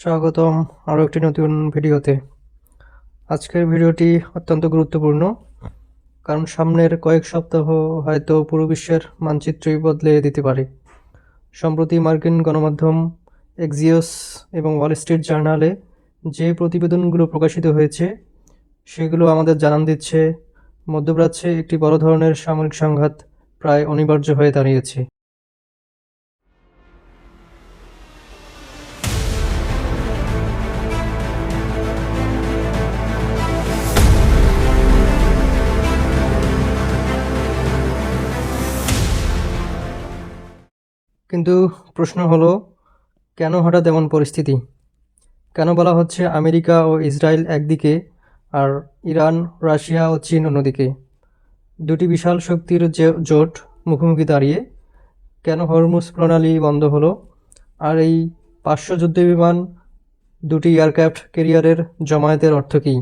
স্বাগতম আরও একটি নতুন ভিডিওতে। আজকের ভিডিওটি অত্যন্ত গুরুত্বপূর্ণ, কারণ সামনের কয়েক সপ্তাহ হয়তো পুরো বিশ্বের মানচিত্রই বদলে দিতে পারে। সম্প্রতি মার্কিন গণমাধ্যম এক্সিওস এবং ওয়াল স্ট্রিট জার্নালে যে প্রতিবেদনগুলো প্রকাশিত হয়েছে সেগুলো আমাদের জানান দিচ্ছে মধ্যপ্রাচ্যে একটি বড় ধরনের সামরিক সংঘাত প্রায় অনিবার্য হয়ে দাঁড়িয়েছে। কিন্তু প্রশ্ন হলো, কেন হঠাৎ এমন পরিস্থিতি? কেন বলা হচ্ছে আমেরিকা ও ইসরায়েল একদিকে আর ইরান, রাশিয়া ও চীন অন্যদিকে? দুটি বিশাল শক্তির জোট মুখোমুখি দাঁড়িয়ে কেন হরমুজ প্রণালী বন্ধ হলো? আর এই 500 যুদ্ধবিমান, দুটি এয়ারক্রাফট ক্যারিয়ারের জমায়েতের অর্থ কী?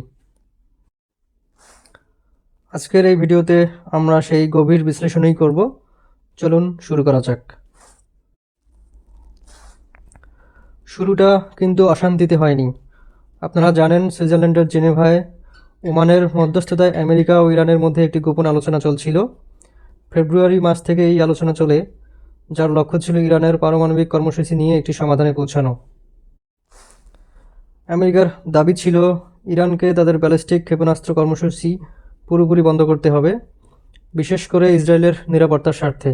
আজকের এই ভিডিওতে আমরা সেই গভীর বিশ্লেষণই করব। চলুন শুরু করা যাক। শুরুটা কিন্তু অশান্তিতে হয়নি। আপনারা জানেন, সুইজারল্যান্ডের জেনেভায় ওমানের মধ্যস্থতায় আমেরিকা ও ইরানের মধ্যে একটি গোপন আলোচনা চলছিল। ফেব্রুয়ারি মাস থেকে এই আলোচনা চলে, যার লক্ষ্য ছিল ইরানের পারমাণবিক কর্মসূচি নিয়ে একটি সমাধানে পৌঁছানো। আমেরিকার দাবি ছিল ইরানকে তাদের ব্যালিস্টিক ক্ষেপণাস্ত্র কর্মসূচি পুরোপুরি বন্ধ করতে হবে, বিশেষ করে ইসরায়েলের নিরাপত্তার স্বার্থে।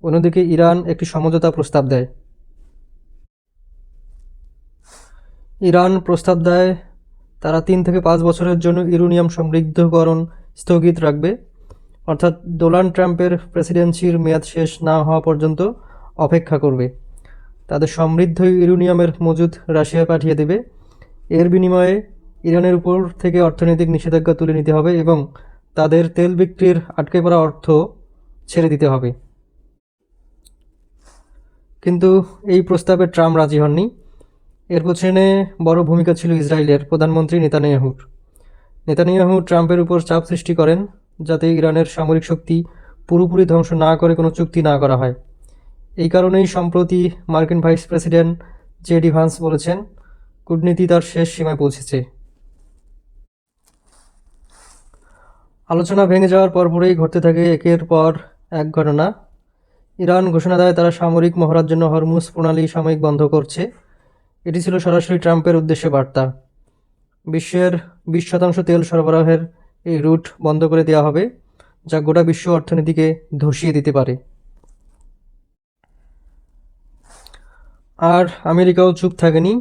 অন্যদিকে ইরান একটি সমঝোতা প্রস্তাব দেয়। ইরান প্রস্তাব দেয় তারা 3 থেকে 5 বছরের জন্য ইউরেনিয়াম সমৃদ্ধকরণ স্থগিত রাখবে, অর্থাৎ ডোনাল্ড ট্রাম্পের প্রেসিডেন্সির মেয়াদ শেষ না হওয়া পর্যন্ত অপেক্ষা করবে। তাদের সমৃদ্ধ ইউরেনিয়ামের মজুদ রাশিয়া পাঠিয়ে দেবে। এর বিনিময়ে ইরানের উপর থেকে অর্থনৈতিক নিষেধাজ্ঞা তুলে নিতে হবে এবং তাদের তেল বিক্রির আটকে পড়া অর্থ ছেড়ে দিতে হবে। কিন্তু এই প্রস্তাবে ট্রাম্প রাজি হননি। এর পেছনে বড় ভূমিকা ছিল ইসরায়েলের প্রধানমন্ত্রী নেতানিয়াহু ট্রাম্পের উপর চাপ সৃষ্টি করেন যাতে ইরানের সামরিক শক্তি পুরোপুরি ধ্বংস না করে কোনো চুক্তি না করা হয়। এই কারণেই সম্প্রতি মার্কিন ভাইস প্রেসিডেন্ট জেডি ভান্স বলেছেন, কূটনীতি তার শেষ সীমায় পৌঁছেছে। আলোচনা ভেঙে যাওয়ার পরপরই ঘটতে থাকে একের পর এক ঘটনা। ইরান ঘোষণা দেয় তারা সামরিক মহড়ার জন্য হরমুজ প্রণালী সাময়িক বন্ধ করছে। এটি ছিল সরাসরি ট্রাম্পের উদ্দেশ্যে বার্তা। বিশ্বের 20% তেল সরবরাহের এই রুট বন্ধ করে দেওয়া হবে, যা গোটা বিশ্ব অর্থনীতিকে ধসিয়ে দিতে পারে। আর আমেরিকাও চুপ থাকেনি।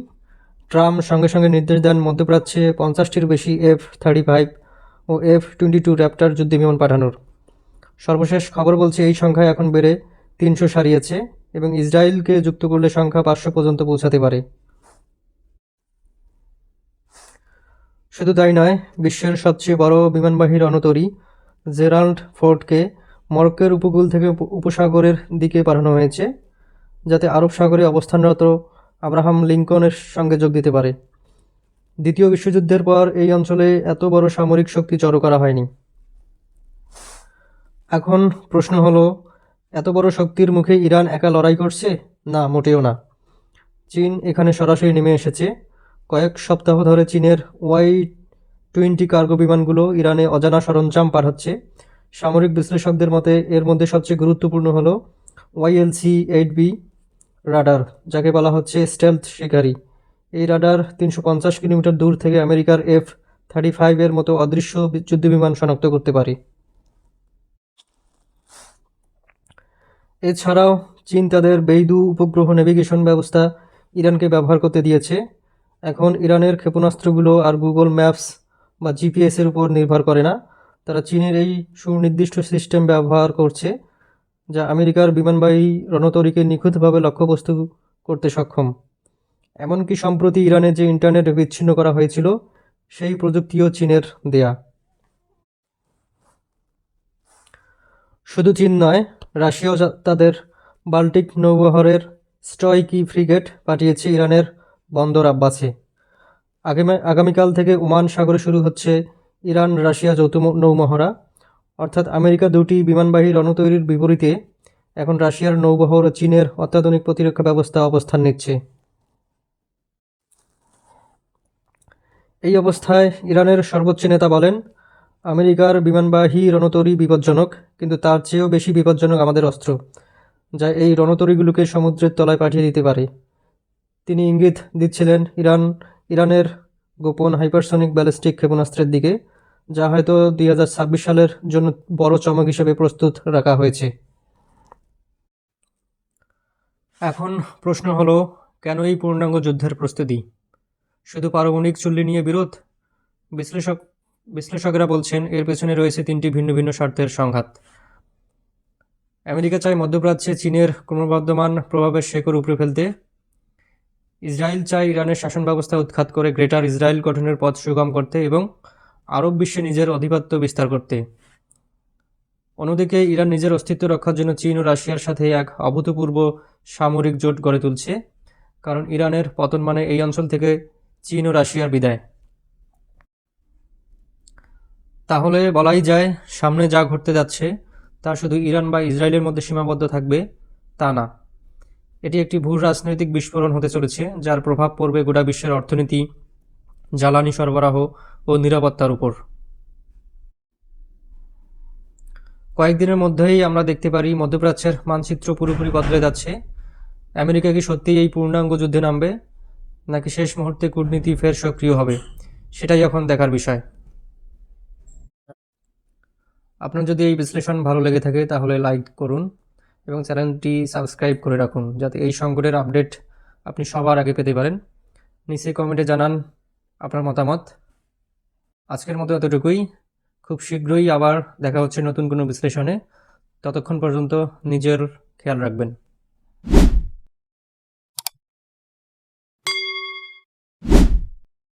ট্রাম্প সঙ্গে সঙ্গে নির্দেশ দেন মধ্যপ্রাচ্যে 50টির বেশি F-35 ও F-22 র্যাপ্টার যুদ্ধবিমান পাঠানোর। সর্বশেষ খবর বলছে এই সংখ্যা এখন বেড়ে 300 ছাড়িয়েছে এবং ইসরায়েলকে যুক্ত করলে সংখ্যা 500 পর্যন্ত পৌঁছাতে পারে। শুধু তাই নয়, বিশ্বের সবচেয়ে বড় বিমানবাহী রণতরী জেরাল্ড ফোর্ডকে মরক্কোর উপকূল থেকে উপসাগরের দিকে পাঠানো হয়েছে, যাতে আরব সাগরে অবস্থানরত আব্রাহাম লিঙ্কনের সঙ্গে যোগ দিতে পারে। দ্বিতীয় বিশ্বযুদ্ধের পর এই অঞ্চলে এত বড় সামরিক শক্তি জড়ো করা হয়নি। এখন প্রশ্ন হলো, এত বড় শক্তির মুখে ইরান একা লড়াই করছে? না, মোটেও না। চীন এখানে সরাসরি নেমে এসেছে। কয়েক সপ্তাহ ধরে চীনের Y-20 কার্গো বিমানগুলো ইরানে অজানা সরঞ্জাম পাঠাচ্ছে। সামরিক বিশ্লেষকদের মতে এর মধ্যে সবচেয়ে গুরুত্বপূর্ণ হল YLC-8B রাডার, যাকে বলা হচ্ছে স্টেলথ শিকারী। এই রাডার 350 কিলোমিটার দূর থেকে আমেরিকার F-35 এর মতো অদৃশ্য যুদ্ধবিমান শনাক্ত করতে পারে। এছাড়াও চীন তাদের বেইদু উপগ্রহ নেভিগেশন ব্যবস্থা ইরানকে ব্যবহার করতে দিয়েছে। এখন ইরানের ক্ষেপণাস্ত্রগুলো আর গুগল ম্যাপস বা জিপিএসের উপর নির্ভর করে না। তারা চীনের এই সুনির্দিষ্ট সিস্টেম ব্যবহার করছে, যা আমেরিকার বিমানবাহী রণতরীকে নিখুঁতভাবে লক্ষ্যবস্তু করতে সক্ষম। এমনকি সম্প্রতি ইরানে যে ইন্টারনেট বিচ্ছিন্ন করা হয়েছিল, সেই প্রযুক্তিও চীনের দেয়া। শুধু চীন নয়, রাশিয়াও তাদের বাল্টিক নৌবহরের স্ট্রয়কি ফ্রিগেট পাঠিয়েছে ইরানের বন্দর আব্বাসে। আগামীকাল থেকে ওমান সাগরে শুরু হচ্ছে ইরান রাশিয়া যৌথ নৌমহড়া, অর্থাৎ আমেরিকা দুটি বিমানবাহী রণতরীর বিপরীতে এখন রাশিয়ার নৌবহর ও চীনের অত্যাধুনিক প্রতিরক্ষা ব্যবস্থা অবস্থান নিচ্ছে। এই অবস্থায় ইরানের সর্বোচ্চ নেতা বলেন, আমেরিকার বিমানবাহী রণতরী বিপজ্জনক, কিন্তু তার চেয়েও বেশি বিপজ্জনক আমাদের অস্ত্র, যা এই রণতরীগুলোকে সমুদ্রের তলায় পাঠিয়ে দিতে পারে। তিনি ইঙ্গিত দিচ্ছিলেন ইরানের গোপন হাইপারসনিক ব্যালিস্টিক ক্ষেপণাস্ত্রের দিকে, যা হয়তো 2026 সালের জন্য বড় চমক হিসেবে প্রস্তুত রাখা হয়েছে। এখন প্রশ্ন হলো, কেন এই পূর্ণাঙ্গ যুদ্ধের প্রস্তুতি? শুধু পারমাণবিক চুল্লি নিয়ে বিরোধ? বিশ্লেষকরা বলছেন এর পেছনে রয়েছে তিনটি ভিন্ন ভিন্ন স্বার্থের সংঘাত। আমেরিকা চায় মধ্যপ্রাচ্যে চীনের ক্রমবর্ধমান প্রভাবের শেকড় উপড়ে ফেলতে। ইসরায়েল চায় ইরানের শাসন ব্যবস্থা উৎখাত করে গ্রেটার ইসরায়েল গঠনের পথ সুগম করতে এবং আরব বিশ্বে নিজের আধিপত্য বিস্তার করতে। অন্যদিকে ইরান নিজের অস্তিত্ব রক্ষার জন্য চীন ও রাশিয়ার সাথে এক অভূতপূর্ব সামরিক জোট গড়ে তুলছে, কারণ ইরানের পতন মানে এই অঞ্চল থেকে চীন ও রাশিয়ার বিদায়। তাহলে বলাই যায়, সামনে যা ঘটতে যাচ্ছে তা শুধু ইরান বা ইসরায়েলের মধ্যে সীমাবদ্ধ থাকবে তা না। এটি একটি ভূ রাজনৈতিক বিস্ফোরণ হতে চলেছে, যার প্রভাব পড়বে গোটা বিশ্বের অর্থনীতি, জ্বালানি সরবরাহ ও নিরাপত্তার উপর। কয়েকদিনের মধ্যেই আমরা দেখতে পারি মধ্যপ্রাচ্যের মানচিত্র পুরোপুরি বদলে যাচ্ছে। আমেরিকা কি সত্যিই এই পূর্ণাঙ্গ যুদ্ধে নামবে, নাকি শেষ মুহূর্তে কূটনীতি ফের সক্রিয় হবে, সেটাই এখন দেখার বিষয়। আপনার যদি এই বিশ্লেষণ ভালো লেগে থাকে তাহলে লাইক করুন এবং চ্যানেলটি সাবস্ক্রাইব করে রাখুন, যাতে এই সংকটের আপডেট আপনি সবার আগে পেতে পারেন। নিচে কমেন্টে জানান আপনার মতামত। আজকের মতো এতটুকুই। খুব শীঘ্রই আবার দেখা হচ্ছে নতুন কোনো বিশ্লেষণে। ততক্ষণ পর্যন্ত নিজের খেয়াল রাখবেন।